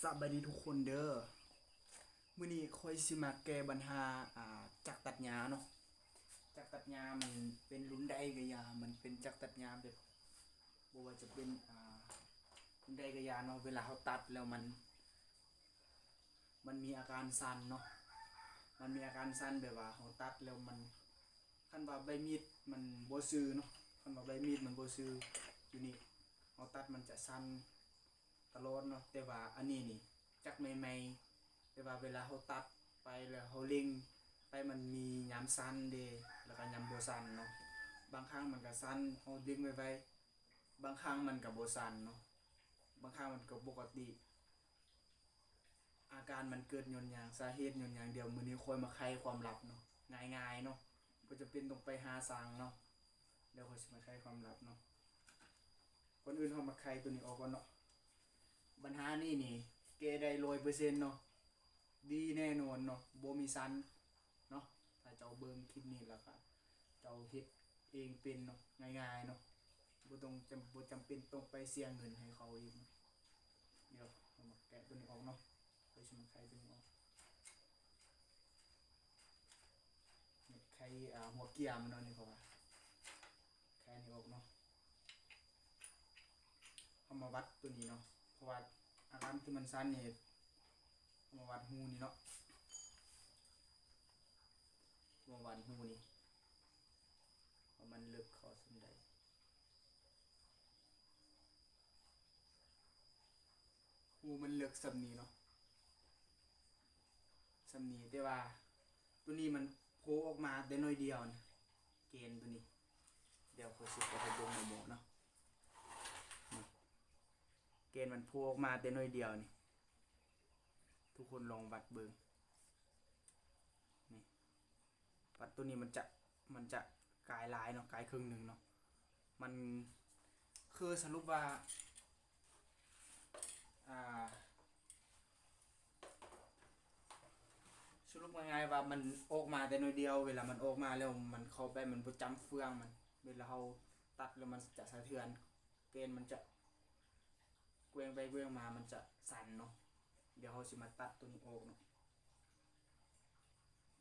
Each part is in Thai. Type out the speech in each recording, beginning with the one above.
สบายดีทุกคนเด้อมื้อนี้ค่อยสิมาแก้ปัญหาจักรตัดหญ้าเนาะจักรตัดหญ้ามันเป็นรุ่นใดก็อย่ามันเป็นจักรตัดหญ้าแบบบ่ว่าจะเป็นรุ่นใดก็อย่าเนาะเวลาเฮาตัดแล้วมันมีอาการสั่นเนาะมันมีอาการสั่นแบบว่าเฮาตัดแล้วมันคันว่าใบมีดมันบ่ซื่อเนาะคันว่าใบมีดมันบ่ซื่ออยู่นี่เฮาตัดมันจะสั่นตลอดเนาะแต่ว่าอันนี้นี่จักใหม่ๆแต่ว่าเวลาเฮาตัดไปแล้วเฮาเล็งไปมันมียามสั่นเด้แล้วก็ยามบ่สั่นเนาะบางครั้งมันก็สั่นเฮาดึงไว้บางครั้งมันก็บ่สั่นเนาะบางครั้งมันก็ปกติอาการมันเกิดย้อนหยังสาเหตุย้อนหยังเดี๋ยวมื้อนี้ค่อยมาไขความลับเนาะง่ายๆเนาะบ่จำเป็นต้องไปหาสางเนาะเดี๋ยวค่อยสิมาไขความลับเนาะก่อนอื่นเฮามาไขตัวนี้ออกก่อนเนาะปัญหานี่แก้ได้ 100% เนาะดีแน่นอนเนาะบ่มีซันเนาะถ้าเจ้าเบิ่งคลิปนี้แล้วก็เจ้าเฮ็ดเองเป็นเนาะง่ายๆเนาะบ่จำเป็นต้องไปเสียเงินให้เขาอีกเนาะเดี๋ยวเรามาแกะตัวนี้ออกเนาะไปชิมไข่ตัวนี้ออกนี่ไข่หัวเกียร์มันเนาะนี่เขาว่าไข่นี่ออกเนาะเอามาวัดตัวนี้เนาะเพราะว่าอาการที่มันสั่นนี่เอามาวัดหูนี่เนาะมาวัดหูนี่ว่ามันลึกเข้าส่วนใดหูมันลึกส่ำนี้เนาะส่ำนี้แต่ว่าตัวนี้มันโผล่ออกมาแต่น้อยเดียวนะเกณฑ์ตัวนี้เดี๋ยวค่อยสิไปให้เบิ่งโมเนาะเกณฑ์มันโผล่ออกมาแต่น้อยเดียวนี่ทุกคนลองวัดเบิ่งนี่วัดตัวนี้มันจะกลายหลายเนาะกลายครึ่งหนึ่งเนาะมันคือสรุปว่าสรุปง่ายๆว่ามันออกมาแต่น้อยเดียวเวลามันออกมาแล้วมันเข้าไปมันบ่จำเฟืองมันเวลาเราตัดแล้วมันจะสะเทือนเกณฑ์มันจะเกวียงไปเกวียงมามันจะสั่นเนาะเดี๋ยวเราสิมาตัดตัวนี้ออกเนาะ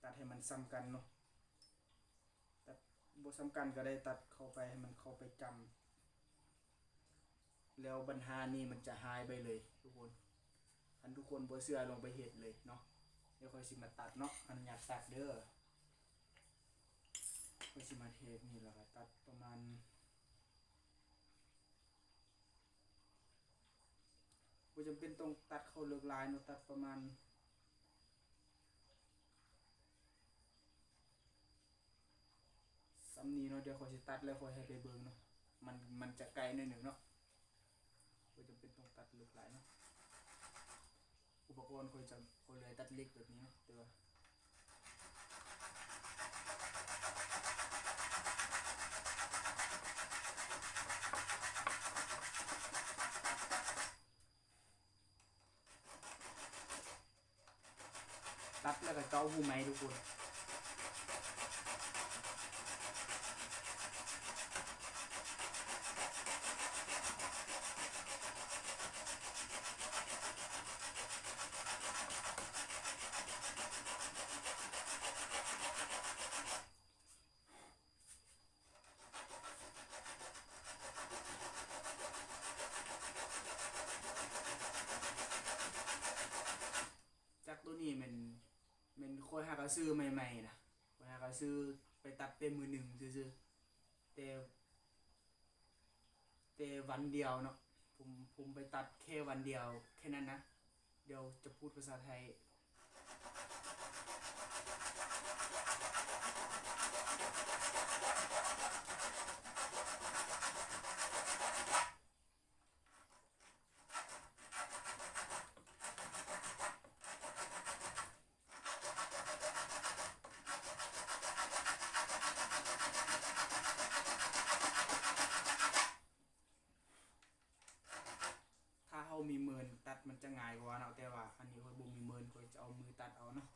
ตัดให้มันซ้ำกันเนาะตัดบ่ซ้ำกันก็ได้ตัดเข้าไปให้มันเข้าไปจำแล้วปัญหานี้มันจะหายไปเลยทุกคนอันทุกคนบ่เชื่อลองไปเฮ็ดเลยเนาะเดี๋ยวค่อยสิมาตัดเนาะอนุญาตตัดเด้อค่อยสิมาเทคนี่แล้วก็ตัดประมาณบ่จำเป็นต้องตัดเข้าเลิกลายเนาะตัดประมาณซ้ำนี้เนาะเดี๋ยวค่อยสิตัดแล้วค่อยให้ไปเบิ่งเนาะมันจะไกลหน่อยหนึ่งเนาะบ่จำเป็นต้องตัดเลิกลายเนาะอุปกรณ์ค่อยเลยตัดเล็กแบบนี้เนาะแต่ว่าตัดแล้วก็เจาะหูไม้ทุกคนจากตัวนี้มันค่อยหากระซื้อใหม่ๆนะค่อยหากระซื้อไปตัดเต็มมือหนึ่งซื่อๆแต่วันเดียวเนาะผมไปตัดแค่วันเดียวแค่นั้นนะเดี๋ยวจะพูดภาษาไทยถ้าเฮามีมือตัดมันจะง่ายกว่าเนาะแต่ว่าอันนี้ค่อยบ่มีมือค่อยจะเอามือตัดเอาเนาะ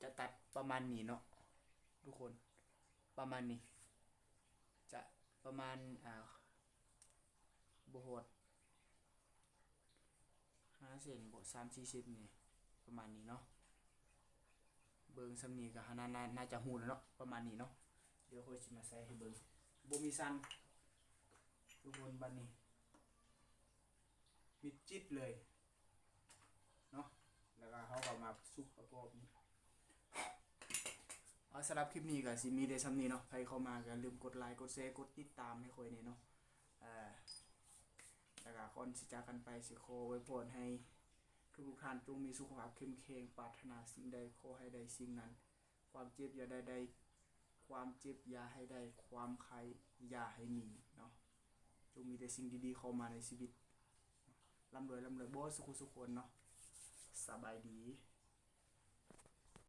จะตัดประมาณนี้เนาะทุกคนประมาณนี้จะประมาณบ่โหด5 เซนบ่3-4 เซนนี่ประมาณนี้เนาะเบิ่งซำนี้ก็น่าจะฮู้แล้วเนาะประมาณนี้เนาะเดี๋ยวค่อยสิมาใส่ให้เบิ่งบ่มีสั่นทุกคนบัดนี้มิดจิตเลยเนาะแล้วก็เฮาก็มาสุกประกอบนี่สำหรับคลิปนี้ก็สิมีได้ซำนี้เนาะใครเข้ามาก็ลืมกดไลค์กดแชร์กดติดตามให้ค่อยแน่เนาะแล้วก็ก่อนสิจากกันไปสิขออวยพรให้ทุกท่านจงมีสุขภาพเข้มแข็งปรารถนาสิ่งใดขอให้ได้สิ่งนั้นความเจ็บอย่าได้ความเจ็บอย่าให้ได้ความไข้อย่าให้มีเนาะจงมีแต่สิ่งดีๆเข้ามาในชีวิตร่ำรวยบ่สุขสุขคนเนาะสบายดี